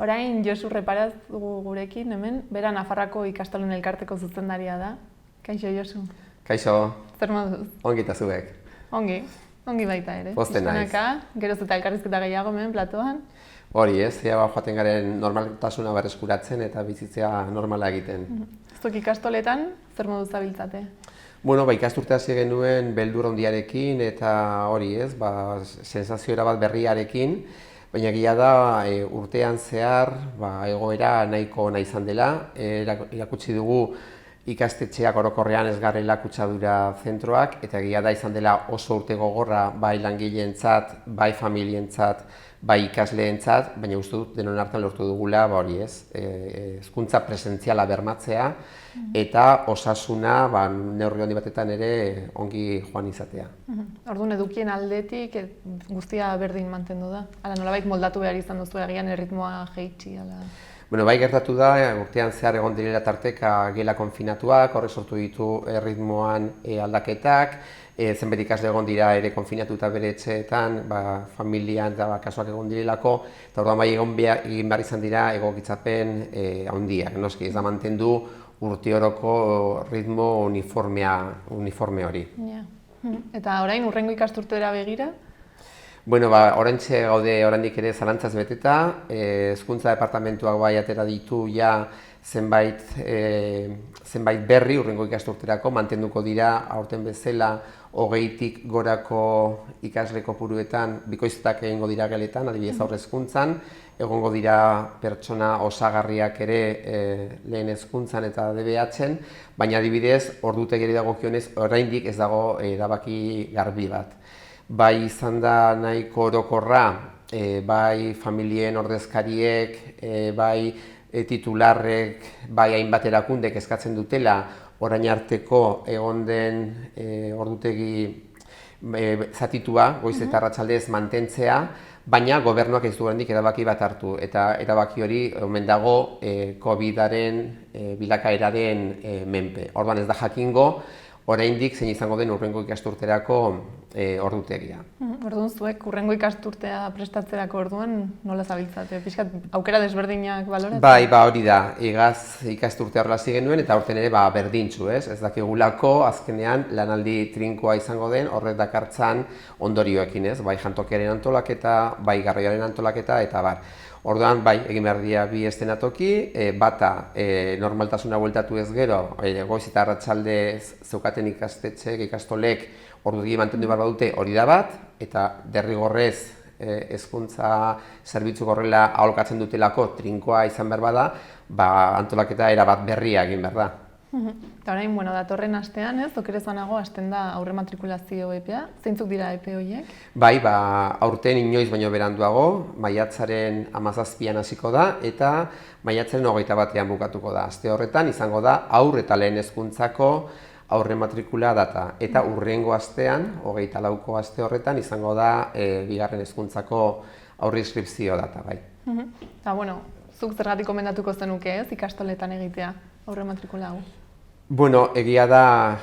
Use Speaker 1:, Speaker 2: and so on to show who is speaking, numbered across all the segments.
Speaker 1: Orain Josu Reparaz dugu gurekin hemen, bera Nafarroako ikastolen elkarteko zuzendaria da. Kaixo Josu.
Speaker 2: Kaixo,
Speaker 1: Zer moduz?
Speaker 2: ongi eta zuek.
Speaker 1: Ongi baita ere.
Speaker 2: Pozten naiz.
Speaker 1: Geroz eta elkarrizketa gehiago hemen platoan.
Speaker 2: Hori ez, joaten garen normaltasuna berreskuratzen eta bizitzea normala egiten.
Speaker 1: Zuek ikastoletan, zer moduz zabiltzate?
Speaker 2: Bueno, ikasturte hasi genuen beldur handiarekin eta hori ez, sensazio erabat berriarekin, baina egia da urtean zehar egoera nahiko ona izan dela, erakutsi dugu ikastetxeak orokorrean ez garela kutsadura zentroak, eta egia da izan dela oso urte gogorra bai langileentzat, bai familientzat, bai ikasleentzat, baina uste dut denon hartan lortu dugula hezkuntza presentziala bermatzea eta osasuna neurri handi batetan ere ongi joan izatea.
Speaker 1: Orduan edukien aldetik guztia berdin mantendu da? Hala nolabait moldatu behar izan duzu egian erritmoa jeitsi?
Speaker 2: Bueno, bai gertatu da, urtean zehar egon direla tarteka gela konfinatuak, horrek sortu ditu erritmoan aldaketak, zenbait ikasle egon dira ere konfinatuta bere etxeetan, familian eta kasuak egon direlako, eta orduan bai egin behar izan dira egokitzapen handiak, noski ez da mantendu urteoroko ritmo uniforme hori.
Speaker 1: Eta orain hurrengo ikasturtera begira?
Speaker 2: Bueno, oraintxe gaude oraindik ere zalantzaz beteta, hezkuntza departamentuak bai atera ditu ja zenbait berri hurrengo ikasturterako, mantenduko dira aurten bezala 20tik gorako ikasle kopuruetan bikoizketak egingo dira geletan, adibidez haur hezkuntzan, egongo dira pertsona osagarriak ere lehen hezkuntzan eta DBH-en, baina adibidez ordutegiari dagokionez oraindik ez dago erabaki garbi bat. Bai izan da nahiko orokorra, bai familien ordezkariek, bai titularrek, bai hainbat erakundek eskatzen dutela orain arteko egon den ordutegi zatitua, goiz eta arratsaldez mantentzea, baina gobernuak ez du oraindik erabaki bat hartu, eta erabaki hori omen dago COVID-aren bilakaeraren menpe. Orduan ez da jakingo, oraindik zein izango den hurrengo ikasturterako ordutegia.
Speaker 1: Orduan zuek hurrengo ikasturtea prestatzerako orduan nola zabiltzate? Pixkat aukera desberdinak baloratzen?
Speaker 2: Bai, hori da, igaz ikasturtea horrela hasi genuen eta aurten ere berdintsu, ez dakigulako azkenean lanaldi trinkoa izango den horrek dakartzan ondorioekin, ez? Bai jantokiaren antolaketa, bai garraioaren antolaketa eta bar. Orduan, egin behar dira bi eszenatoki, bata normaltasuna bueltatu ez gero, goiz eta arratsaldez zeukaten ikastetxeek, ikastolek ordutegi mantendu behar badute hori da bat, eta derrigorrez hezkuntza zerbitzu horrela aholkatzen dutelako trinkoa izan behar bada, antolaketa erabat berria egin behar da.
Speaker 1: Eta orain, datorren astean, okerez banago, hasten da aurrematrikulazio epea. Zeintzuk dira epe horiek?
Speaker 2: Bai, aurten inoiz baino beranduago, maiatzaren 17an hasiko da, eta maiatzaren 21ean bukatuko da. Aste horretan izango da haur eta lehen hezkuntzako aurrematrikula data. Eta hurrengo astean, 24ko aste horretan, izango da bigarren hezkuntzako aurreinskripzio data, bai.
Speaker 1: Eta, zuk zergatik komendatuko zenuke ikastoletan egitea aurrematrikula hau?
Speaker 2: Bueno, egia da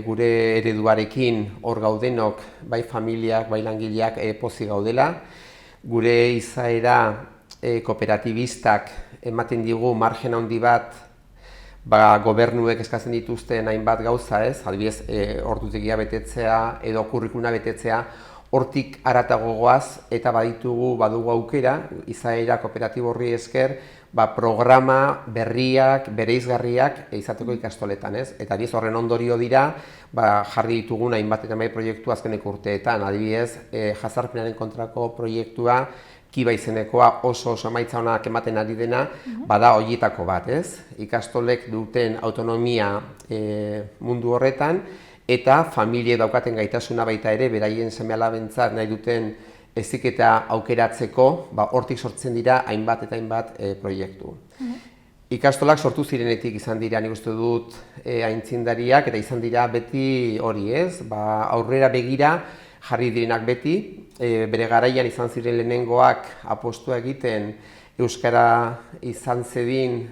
Speaker 2: gure ereduarekin hor gaudenok, bai familiak, bai langileak pozik gaudela. Gure izaera kooperatibistak ematen digu margen handi bat gobernuek eskatzen dituzten hainbat gauza, ez? Adibidez, ordutegia betetzea edo kurrikuluma betetzea, hortik haratago goaz eta badugu aukera, izaera kooperatibo horri esker, programa berriak, bereizgarriak izateko ikastoletan, ez? Eta biz horren ondorio dira, jarri ditugun hainbat eta bai proiektu azkeneko urteetan, adibidez, jazarpenaren kontrako proiektua, Kiba izenekoa oso emaitza onak ematen ari dena, bada horietako bat, ez? Ikastolek duten autonomia mundu horretan, eta familie daukaten gaitasuna baita ere, beraien seme-alabentzat nahi duten heziketa aukeratzeko, hortik sortzen dira hainbat eta hainbat proiektu. Ikastolak sortu zirenetik izan dira, nik uste dut, aintzindariak, eta izan dira beti hori, ez? Aurrera begira jarri direnak beti, bere garaian izan ziren lehenengoak apostua egiten euskara izan zedin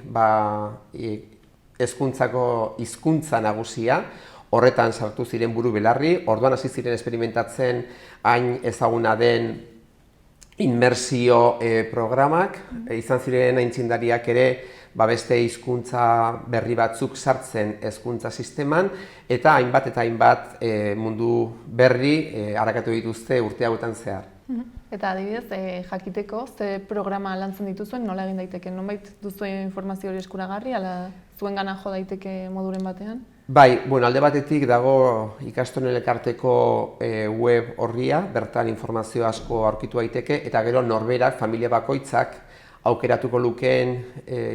Speaker 2: hezkuntzako hizkuntza nagusia, horretan sartu ziren buru belarri, orduan hasi ziren esperimentatzen hain ezaguna den inmersio programak, izan ziren aintzindariak ere beste hizkuntza berri batzuk sartzen hezkuntza sisteman, eta hainbat mundu berri arakatu dituzte urte hauetan zehar.
Speaker 1: Eta adibidez, jakiteko, ze programa lantzen dituzuen, nola egin daiteke? Nonbait duzuen informazio hori eskuragarri, ala zuen gana jo daiteke moduren batean?
Speaker 2: Bai, alde batetik dago ikastolen elkarteko web orria, bertan informazio asko aurkitu daiteke, eta gero norberak, familia bakoitzak, aukeratuko lukeen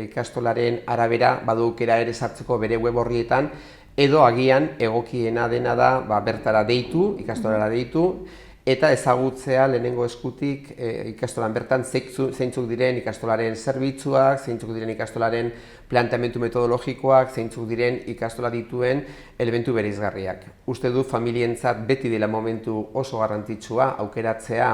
Speaker 2: ikastolaren arabera badu aukera ere sartzeko bere web orrietan, edo agian egokiena dena da bertara deitu, ikastolara deitu, eta ezagutzea lehenengo eskutik ikastolan bertan zeintzuk diren ikastolaren zerbitzuak, zeintzuk diren ikastolaren planteamendu metodologikoak, zeintzuk diren ikastola dituen elementu bereizgarriak. Uste du familientzat beti dela momentu oso garrantzitsua aukeratzea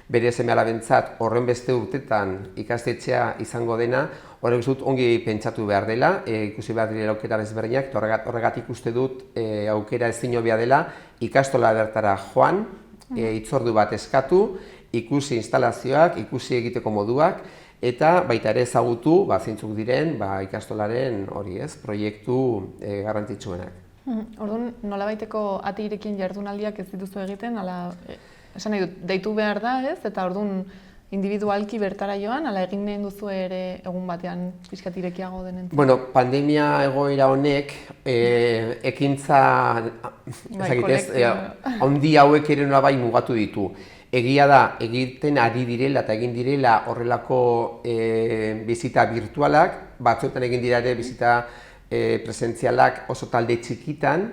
Speaker 2: bere seme-alabentzat horren beste urtetan ikastetxea izango dena, horrek uste dut ongi pentsatu behar dela, ikusi behar direla aukera desberdinak, horregatik uste dut aukera ezin hobea dela ikastola bertara joan, hitzordu bat eskatu, ikusi instalazioak, ikusi egiteko moduak, eta baita ere ezagutu zeintzuk diren ikastolaren proiektu garrantzitsuenak.
Speaker 1: Orduan, nolabaiteko ate irekien jardunaldiak ez dituzu egiten, ala esan nahi dut, deitu behar da, ez? Eta orduan individualki bertara joan, ala egin nahi duzu ere egun batean pixkat irekiago denen?
Speaker 2: Bueno, pandemia egoera honek ekintza handi hauek ere nolabai mugatu ditu. Egia da, egiten ari direla eta egin direla horrelako bizita virtualak, batzuetan egin dira ere bizita presentzialak oso talde txikitan,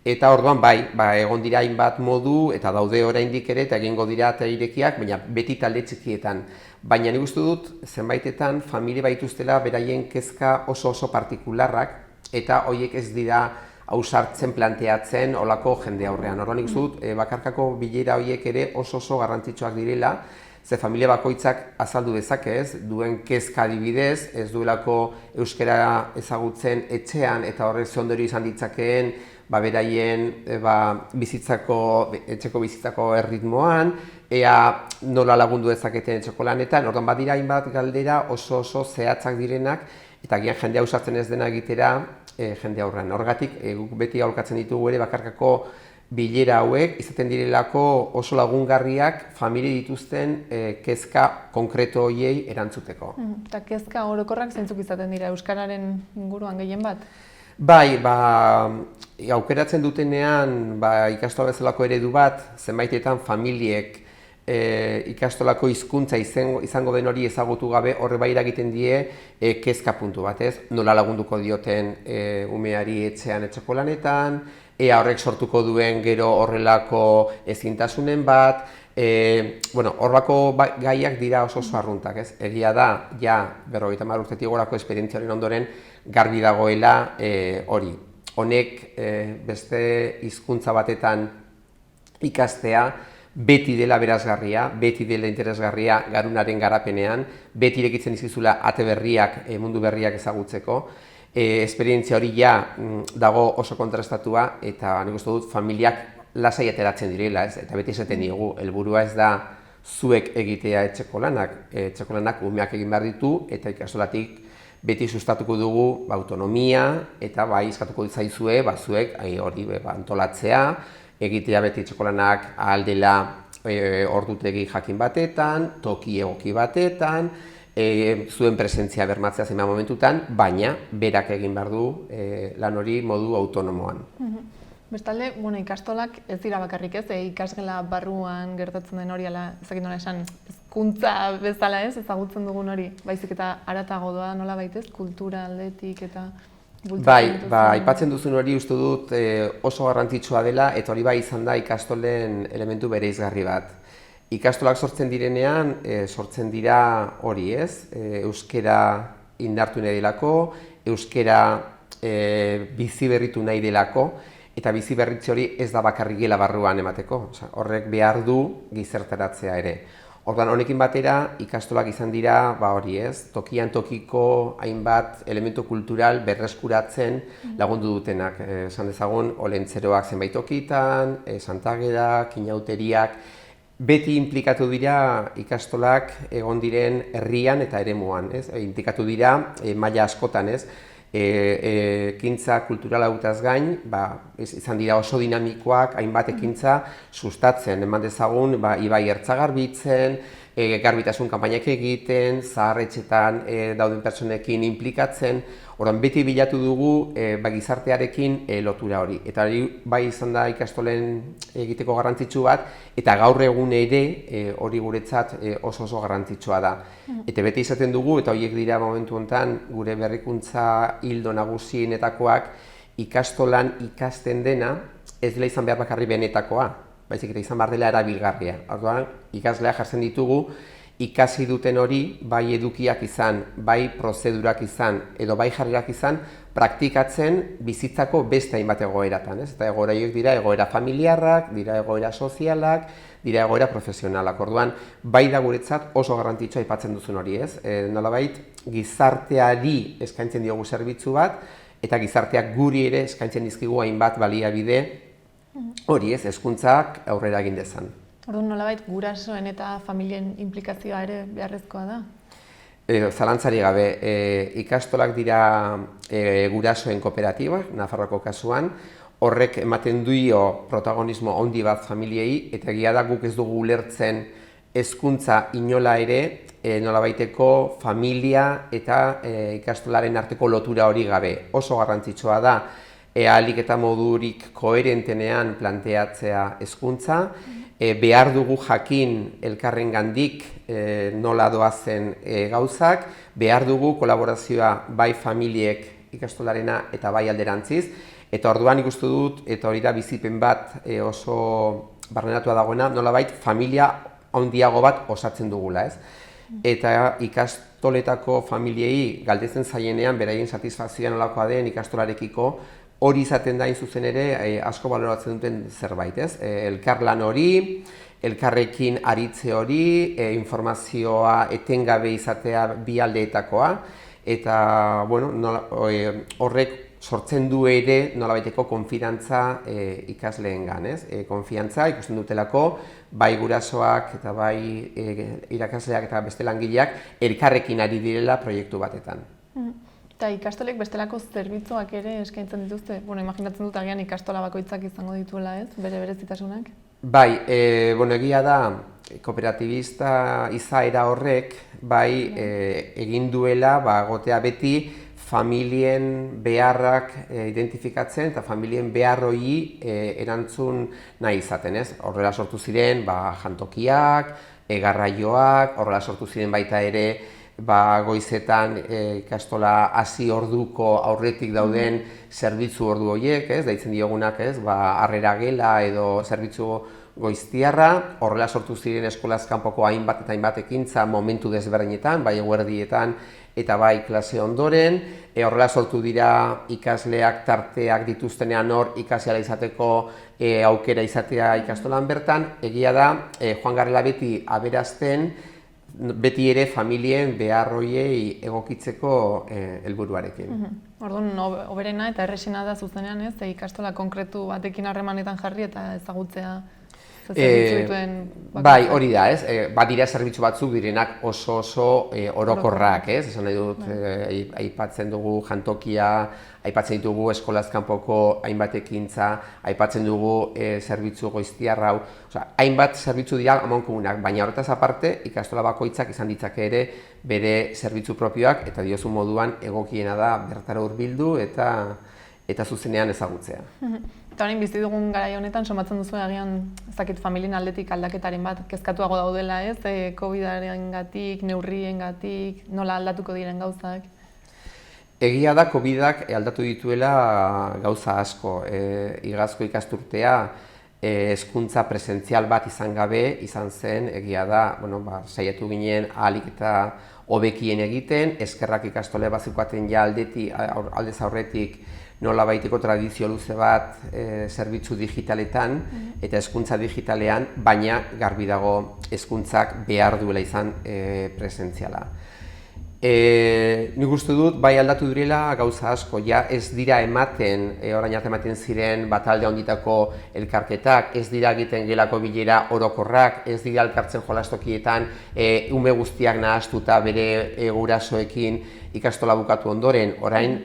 Speaker 2: eta orduan egon dira hainbat modu eta daude oraindik ere eta egingo dira eta irekiak, baina beti talde txikietan. Baina nik uste dut, zenbaitetan familia baituztela beraien kezka oso partikularrak eta horiek ez dira ausartzen planteatzen olako jende aurrean. Orduan nik uste dut, bakarkako bilera horiek ere oso garrantzitsuak direla, ze familia bakoitzak azaldu dezake duen kezka adibidez, ez duelako euskara ezagutzen etxean eta horrek ze ondorio izan ditzakeen beraien etxeko bizitzako erritmoan, ea nola lagundu dezaketen etxeko lanetan, orduan badira hainbat galdera oso zehatzak direnak, eta agian jendea ausartzen ez dena egitera jende aurrean. Horregatik, guk beti aholkatzen ditugu ere bakarkako bilera hauek, izaten direlako oso lagungarriak familia dituzten kezka konkreto horiei erantzuteko.
Speaker 1: Eta kezka orokorrak zeintzuk izaten dira euskararen inguruan gehien bat?
Speaker 2: Bai, aukeratzen dutenean ikastola bezalako eredu bat, zenbaitetan familiek ikastolako hizkuntza izango den hori ezagutu gabe horre bai eragiten die kezka puntu bat, nola lagunduko dioten umeari etxean etxeko lanetan, ea horrek sortuko duen gero horrelako ezintasunen bat, horbako gaiak dira oso arruntak, egia da, 50 urtetik gorako esperientziaren ondoren garbi dagoela hori. Honek beste hizkuntza batetan ikastea beti dela berazgarria, beti dela interesgarria garunaren garapenean, beti irekitzen dizkizula ate berriak, mundu berriak ezagutzeko. Esperientzia hori dago oso kontrastatua eta nik uste dut familiak lasai ateratzen direla, eta beti esaten diegu, helburua ez da zuek egitea etxeko lanak umeak egin behar ditu eta ikastolatik beti sustatuko dugu autonomia eta eskatuko ditzaizue zuek hori antolatzea, egitea beti etxeko lanak ahal dela ordutegi jakin batetan, toki egoki batetan, zuen presentzia bermatzea zenbait momentutan, baina berak egin behar du lan hori modu autonomoan.
Speaker 1: Bestalde, ikastolak ez dira bakarrik ikasgela barruan gertatzen den hori, ezakit nola esan, hezkuntza bezala ezagutzen dugun hori, baizik eta haratago doa nola baitez, kultura aldetik eta
Speaker 2: aipatzen duzun hori uste dut oso garrantzitsua dela eta hori izan da ikastolen elementu bereizgarri bat. Ikastolak sortzen direnean, sortzen dira hori euskera indartu nahi delako, euskera bizi berritu nahi delako, eta bizi berritze hori ez da bakarrik gela barruan emateko, horrek behar du gizarteratzea ere. Orduan honekin batera ikastolak izan dira tokian tokiko hainbat elementu kultural berreskuratzen lagundu dutenak. Esan dezagun, olentzeroak zenbait tokitan, santagerak, inauteriak, Beti inplikatu dira ikastolak egon diren herrian eta eremuan, ez? Inplikatu dira maila askotan, ez? Ekintza kulturala hautaz gain, izan dira oso dinamikoak, hainbat ekintza sustatzen, eman dezagun, ibai ertza garbitzen, garbitasun kanpainak egiten, zaharretxetan dauden pertsonekin inplikatzen, orduan beti bilatu dugu gizartearekin lotura hori. Eta hori bai izan da ikastolen egiteko garrantzitsu bat, eta gaur egun ere hori guretzat oso garrantzitsua da. Eta beti izaten dugu, eta horiek dira momentu honetan gure berrikuntza ildo nagusienetakoak, ikastolan ikasten dena ez dela izan behar bakarri benetakoa, baizik eta izan behar dela erabilgarria. Orduan, ikasleak jartzen ditugu, ikasi duten hori, bai edukiak izan, bai prozedurak izan, edo bai jarrerak izan, praktikatzen bizitzako beste hainbat egoeratan. Eta egoera horiek dira egoera familiarrak, dira egoera sozialak, dira egoera profesionalak. Orduan, bai da guretzat oso garrantzitsua aipatzen duzun hori, ez? Nolabait, gizarteari eskaintzen diogu zerbitzu bat, eta gizarteak guri ere eskaintzen dizkigu hainbat baliabide hori, ez, hezkuntzak aurrera egin dezan.
Speaker 1: Orduan, nolabait, gurasoen eta familien inplikazioa ere beharrezkoa da?
Speaker 2: Zalantzari gabe, ikastolak dira gurasoen kooperatibak, Nafarroako kasuan, horrek ematen dio protagonismo handi bat familiei, eta egia da guk ez dugu ulertzen hezkuntza inola ere, nolabaiteko familia eta ikastolaren arteko lotura hori gabe. Oso garrantzitsua da, ahalik eta modurik koherentenean planteatzea hezkuntza, behar dugu jakin elkarrengandik nola doazen gauzak, behar dugu kolaborazioa bai familiek ikastolarena eta bai alderantziz, eta orduan ikustu dut, eta hori da bizipen bat oso barnenatua dagoena, nolabait familia handiago bat osatzen dugula, ez? Eta ikastoletako familiei galdetzen zaienean beraien satisfazioa nolakoa den ikastolarekiko, hori izaten da zuzen ere asko baloratzen duten zerbait, ez? Elkarlan hori, elkarrekin aritze hori, informazioa etengabe izatea bi aldeetakoa, eta horrek sortzen du ere nolabaiteko konfidantza ikasleengan, ez? Konfiantza ikusten dutelako bai gurasoak eta bai irakasleak eta beste langileak elkarrekin ari direla proiektu batetan.
Speaker 1: Eta ikastolek bestelako zerbitzuak ere eskaintzen dituzte? Imaginatzen dut agian ikastola bakoitzak izango dituela, ez? Bere berezitasunak?
Speaker 2: Bai, egia da, kooperatibista izaera horrek, bai, egin duela, gotea beti, familien beharrak identifikatzen eta familien beharroi erantzun nahi izaten, ez? Horrela sortu ziren, jantokiak, garraioak, horrela sortu ziren baita ere, goizetan ikastola hasi orduko aurretik dauden zerbitzu ordu horiek, ez? Deitzen diogunak, ez? Harrera gela edo zerbitzu goiztiarra, horrela sortu ziren eskolaz kanpoko hainbat eta hainbat ekintza momentu desberdinetan, bai eguerdietan eta bai klase ondoren, horrela sortu dira ikasleak tarteak dituztenean hor ikasiala izateko aukera izatea ikastolan bertan, egia da, joan garela beti aberazten, beti ere familien behar horiei egokitzeko helburuarekin.
Speaker 1: Orduan, hoberena eta erresena da zuzenean, ez? Ikastola konkretu batekin harremanetan jarri eta ezagutzea zerbitzu dituen bakoitzak.
Speaker 2: Bai, hori da, ez? Badira zerbitzu batzuk direnak oso orokorrak, ez? Esan nahi dut, aipatzen dugu jantokia, aipatzen ditugu eskolaz kanpoko hainbat ekintza, aipatzen dugu zerbitzu goiztiarra hau, hainbat zerbitzu dira amankomunak, baina horretaz aparte ikastola bakoitzak izan ditzake ere bere zerbitzu propioak eta diozu moduan egokiena da bertara hurbildu eta zuzenean ezagutzea.
Speaker 1: Eta orain bizi dugun garai honetan somatzen duzu agian ezakit familien aldetik aldaketaren bat kezkatuago daudela, ez? Covidarengatik, neurriengatik, nola aldatuko diren gauzak?
Speaker 2: Egia da Covidak aldatu dituela gauza asko. Igazko ikasturtea hezkuntza presentzial bat izan gabe izan zen, egia da, saiatu ginen ahalik eta hobekien egiten, eskerrak ikastole bazeukaten ja aldez aurretik nolabaiteko tradizio luze bat zerbitzu digitaletan eta hezkuntza digitalean, baina garbi dago hezkuntzak behar duela izan presentziala. Nik uste dut, bai aldatu direla gauza asko, ja ez dira ematen, orain arte ematen ziren batalde handitako elkarketak, ez dira egiten gelako bilera orokorrak, ez dira elkartzen jolastokietan ume guztiak nahastuta bere gurasoekin ikastola bukatu ondoren, orain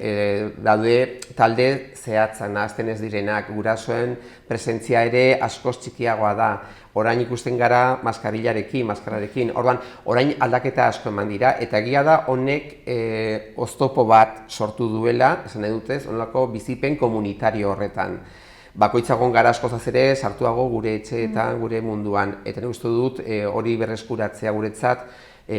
Speaker 2: daude talde zehatzak nahazten ez direnak, gurasoen presentzia ere askoz txikiagoa da. Orain ikusten gara maskararekin, orain aldaketa asko eman dira, eta egia da honek oztopo bat sortu duela, esan nahi dutez, honelako bizipen komunitario horretan. Bakoitzagon gara askozaz ere sartuago gure etxeetan, gure munduan, eta nik uste dut hori berreskuratzea guretzat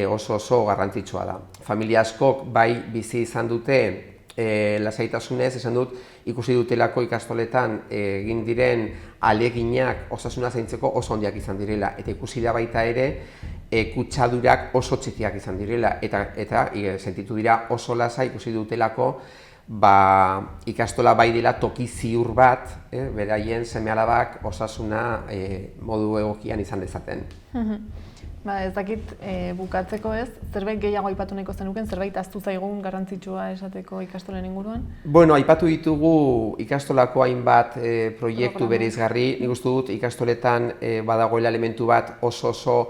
Speaker 2: oso garrantzitsua da. Familia askok bai bizi izan dute lasaitasunez, esan dut, ikusi dutelako ikastoletan egin diren ahaleginak osasuna zaintzeko oso handiak izan direla, eta ikusi da baita ere kutsadurak oso txikiak izan direla, eta sentitu dira oso lasai ikusi dutelako ikastola bai dela toki ziur bat, beraien seme-alabak osasuna modu egokian izan dezaten.
Speaker 1: Ez dakit bukatzeko ez, zerbait gehiago aipatu nahiko zenuken, zerbait ahaztu zaigun garrantzitsua esateko ikastolen inguruan?
Speaker 2: Bueno, aipatu ditugu ikastolako hainbat proiektu bereizgarri. Nik uste dut ikastoletan badagoela elementu bat oso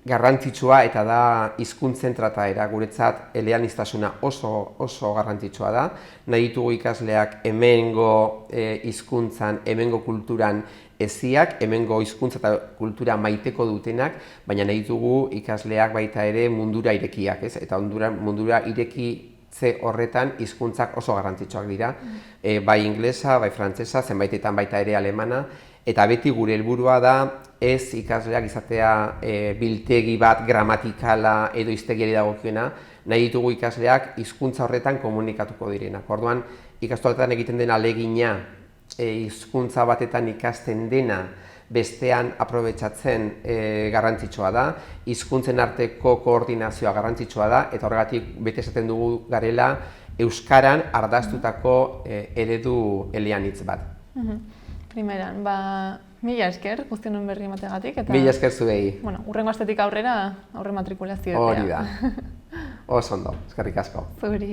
Speaker 2: garrantzitsua eta da hizkuntzen trataera. Guretzat eleaniztasuna oso garrantzitsua da. Nahi ditugu ikasleak hemengo hizkuntzan, hemengo kulturan eziak, hemengo hizkuntza eta kultura maiteko dutenak, baina nahi ditugu ikasleak baita ere mundura irekiak, ez? Eta mundura irekitze horretan hizkuntzak oso garrantzitsuak dira, bai inglesa, bai frantsesa, zenbaitetan baita ere alemana, eta beti gure helburua da ez ikasleak izatea biltegi bat gramatikala edo hiztegiari dagokiena, nahi ditugu ikasleak hizkuntza horretan komunikatuko direnak. Orduan, ikastoletan egiten den ahalegina hizkuntza batetan ikasten dena bestean aprobetxatzen garrantzitsua da, hizkuntzen arteko koordinazioa garrantzitsua da, eta horregatik bete esaten dugu garela euskaran ardaztutako eredu eleanitz bat.
Speaker 1: Primeran, mila esker guztionen berri emategatik.
Speaker 2: Mila esker zuei.
Speaker 1: Hurrengo astetik aurrera aurre matrikulazioa.
Speaker 2: Hori da. Oso ondo, eskerrik asko.
Speaker 1: Zuri.